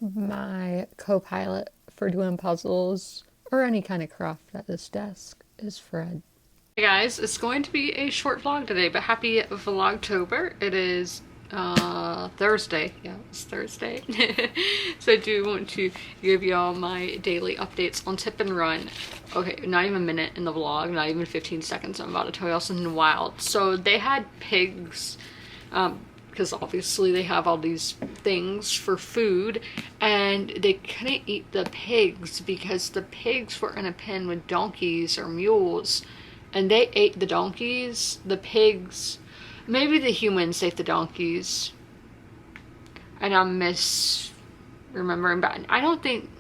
My co-pilot for doing puzzles or any kind of craft at this desk is Fred. Hey guys, it's going to be a short vlog today, but happy Vlogtober. It is Thursday. Yeah, it's Thursday. So I do want to give y'all my daily updates on Tip and Run. Okay, not even a minute in the vlog, not even 15 seconds. I'm about to tell y'all something wild. So they had pigs, because obviously they have all these things for food, and they couldn't eat the pigs because the pigs were in a pen with donkeys or mules, and they ate the donkeys. The pigs, maybe the humans ate the donkeys, and I'm misremembering, but I don't think,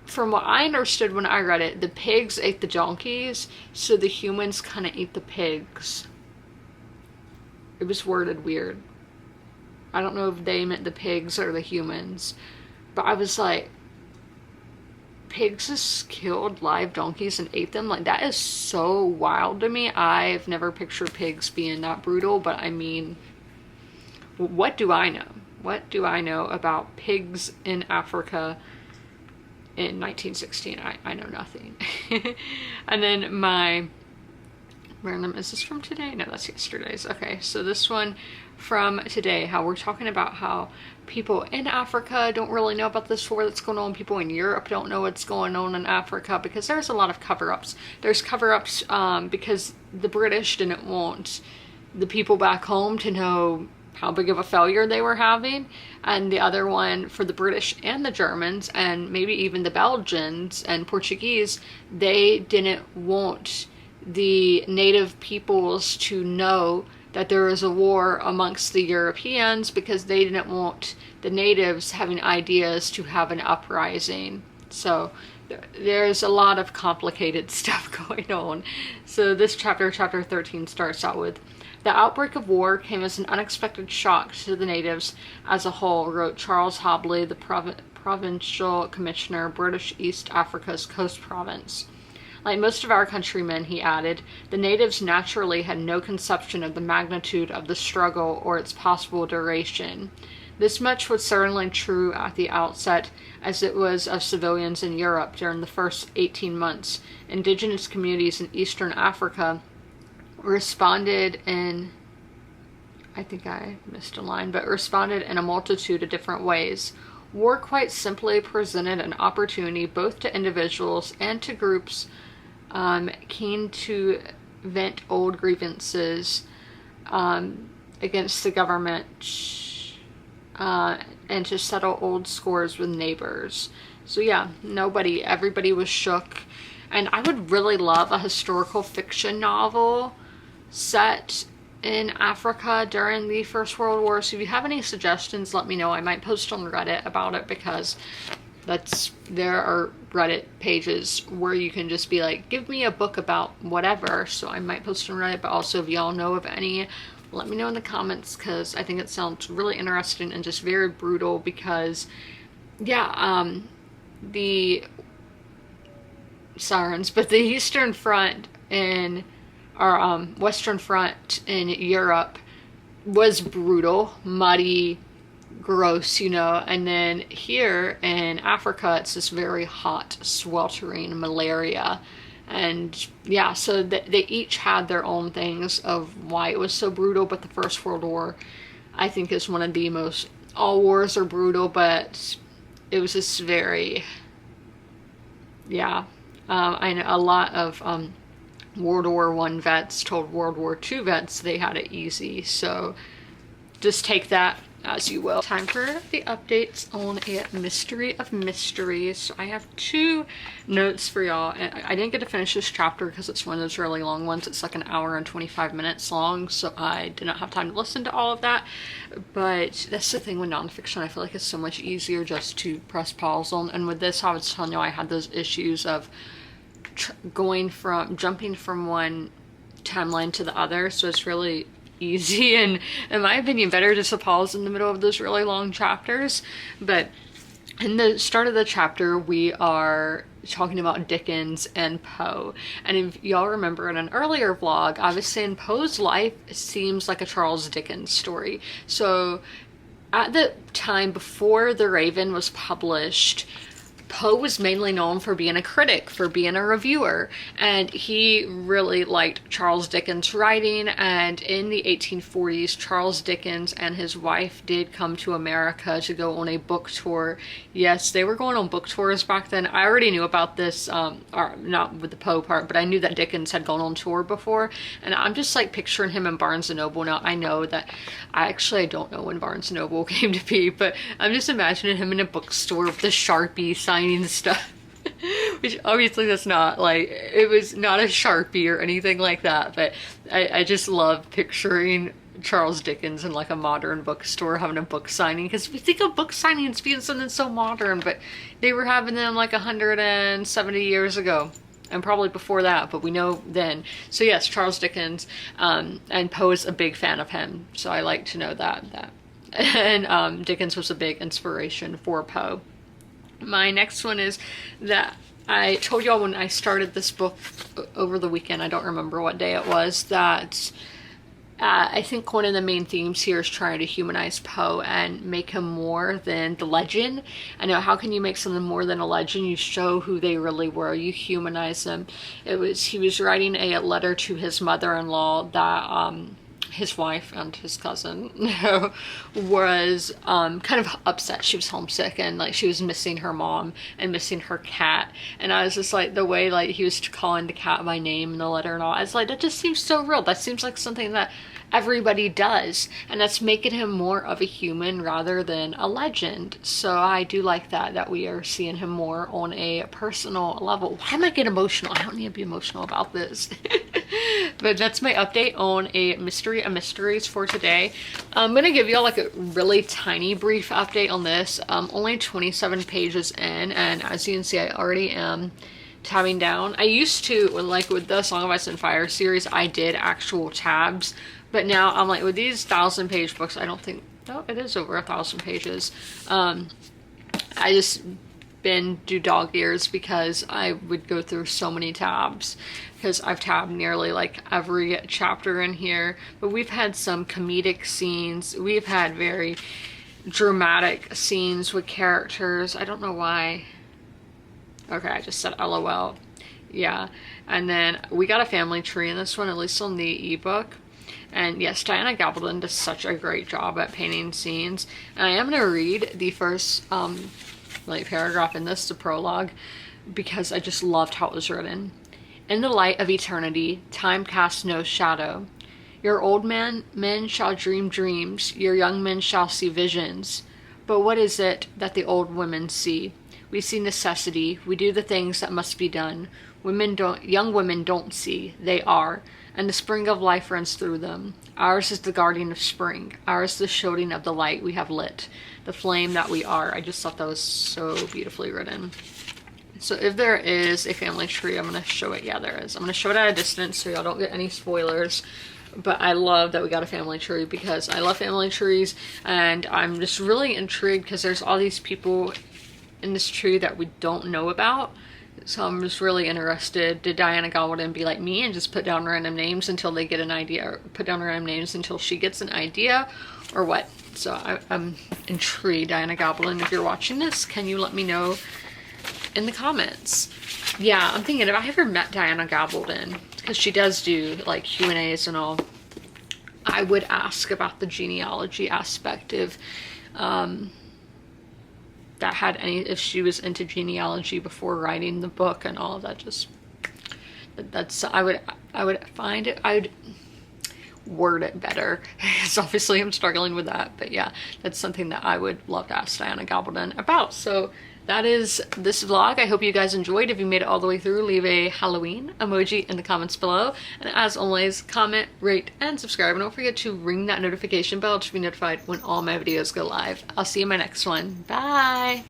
from what I understood when I read it, the pigs ate the donkeys, so the humans kind of ate the pigs. It was worded weird. I don't know if they meant the pigs or the humans, but I was like, pigs just killed live donkeys and ate them? Like, that is so wild to me. I've never pictured pigs being that brutal, but I mean, what do I know? What do I know about pigs in Africa in 1916? I know nothing. And then my random, is this from today? No, that's yesterday's. Okay, so this one from today, how we're talking about how people in Africa don't really know about this war that's going on. People in Europe don't know what's going on in Africa because there's a lot of cover-ups. There's cover-ups because the British didn't want the people back home to know how big of a failure they were having. And the other one, for the British and the Germans, and maybe even the Belgians and Portuguese, they didn't want the native peoples to know that there was a war amongst the Europeans because they didn't want the natives having ideas to have an uprising. So there's a lot of complicated stuff going on. So this chapter, chapter 13, starts out with, "The outbreak of war came as an unexpected shock to the natives as a whole," wrote Charles Hobley, the provincial commissioner, British East Africa's Coast Province. "Like most of our countrymen," he added, "the natives naturally had no conception of the magnitude of the struggle or its possible duration. This much was certainly true at the outset, as it was of civilians in Europe during the first 18 months. Indigenous communities in Eastern Africa responded in," I think I missed a line, but responded in a multitude of different ways. War quite simply presented an opportunity both to individuals and to groups keen to vent old grievances against the government and to settle old scores with neighbors." So yeah, everybody was shook. And I would really love a historical fiction novel set in Africa during the First World War. So if you have any suggestions, let me know. I might post on Reddit about it because there are Reddit pages where you can just be like, give me a book about whatever. So I might post on Reddit, but also if y'all know of any, let me know in the comments because I think it sounds really interesting and just very brutal because, yeah, the sirens, but the Eastern Front or Western Front in Europe was brutal, muddy, gross, and then here in Africa it's this very hot, sweltering malaria. And yeah, so they each had their own things of why it was so brutal, but the First World War, I think, is one of the most, all wars are brutal, but it was just very, yeah. I know a lot of World War One vets told World War Two vets they had it easy, so just take that as you will. Time for the updates on a mystery of mysteries. So I have two notes for y'all. I didn't get to finish this chapter because it's one of those really long ones. It's like an hour and 25 minutes long, so I did not have time to listen to all of that. But that's the thing with nonfiction. I feel like it's so much easier just to press pause on. And with this, I was telling you I had those issues of jumping from one timeline to the other, so it's really easy and, in my opinion, better just to pause in the middle of those really long chapters. But in the start of the chapter, we are talking about Dickens and Poe. And if y'all remember in an earlier vlog, I was saying Poe's life seems like a Charles Dickens story. So at the time before The Raven was published, Poe was mainly known for being a critic, for being a reviewer, and he really liked Charles Dickens' writing. And in the 1840s, Charles Dickens and his wife did come to America to go on a book tour. Yes, they were going on book tours back then. I already knew about this, or not with the Poe part, but I knew that Dickens had gone on tour before, and I'm just like picturing him in Barnes & Noble. Now, I know that, I don't know when Barnes & Noble came to be, but I'm just imagining him in a bookstore with a Sharpie signing stuff. Which obviously that's not, like, it was not a Sharpie or anything like that, but I just love picturing Charles Dickens in like a modern bookstore having a book signing, because we think of book signings being something so modern, but they were having them like 170 years ago. And probably before that, but we know then. So yes, Charles Dickens, and Poe is a big fan of him. So I like to know that. And Dickens was a big inspiration for Poe. My next one is that I told y'all when I started this book over the weekend, I don't remember what day it was, that I think one of the main themes here is trying to humanize Poe and make him more than the legend. I know, how can you make something more than a legend? You show who they really were. You humanize them. He was writing a letter to his mother-in-law that his wife and his cousin was kind of upset. She was homesick, and like she was missing her mom and missing her cat. And I was just like, the way like he was calling the cat by name in the letter and all, I was like, that just seems so real. That seems like something that everybody does, and that's making him more of a human rather than a legend. So I do like that we are seeing him more on a personal level. Why am I getting emotional? I don't need to be emotional about this. But that's my update on a mystery of mysteries for today. I'm gonna give y'all like a really tiny brief update on this. Only 27 pages in, and as you can see, I already am tabbing down. I used to, like with the Song of Ice and Fire series, I did actual tabs, but now I'm like, with these 1,000-page books, I don't think, no, it is over 1,000 pages. I just do dog ears because I would go through so many tabs, because I've tabbed nearly like every chapter in here. But we've had some comedic scenes. We've had very dramatic scenes with characters. I don't know why. Okay, I just said LOL. Yeah. And then we got a family tree in this one, at least on the ebook. And yes, Diana Gabaldon does such a great job at painting scenes. And I am going to read the first like paragraph in this, the prologue, because I just loved how it was written. In the light of eternity, time casts no shadow. Your old men shall dream dreams, your young men shall see visions. But what is it that the old women see? We see necessity. We do the things that must be done. Young women don't see. They are. And the spring of life runs through them. Ours is the guardian of spring. Ours the shielding of the light we have lit. The flame that we are. I just thought that was so beautifully written. So if there is a family tree, I'm going to show it. Yeah, there is. I'm going to show it at a distance so y'all don't get any spoilers. But I love that we got a family tree, because I love family trees. And I'm just really intrigued because there's all these people in this tree that we don't know about. So I'm just really interested. Did Diana Gabaldon be like me and just put down random names until they get an idea, or put down random names until she gets an idea, or what? So I'm intrigued. Diana Gabaldon, if you're watching this, can you let me know in the comments? Yeah, I'm thinking, if I ever met Diana Gabaldon, because she does do like Q&As and all, I would ask about the genealogy aspect of that had any, if she was into genealogy before writing the book and all of that. Just that's, I would find it, I would word it better, because obviously I'm struggling with that. But yeah, that's something that I would love to ask Diana Gabaldon about. So that is this vlog. I hope you guys enjoyed. If you made it all the way through, leave a Halloween emoji in the comments below. And as always, comment, rate, and subscribe. And don't forget to ring that notification bell to be notified when all my videos go live. I'll see you in my next one. Bye!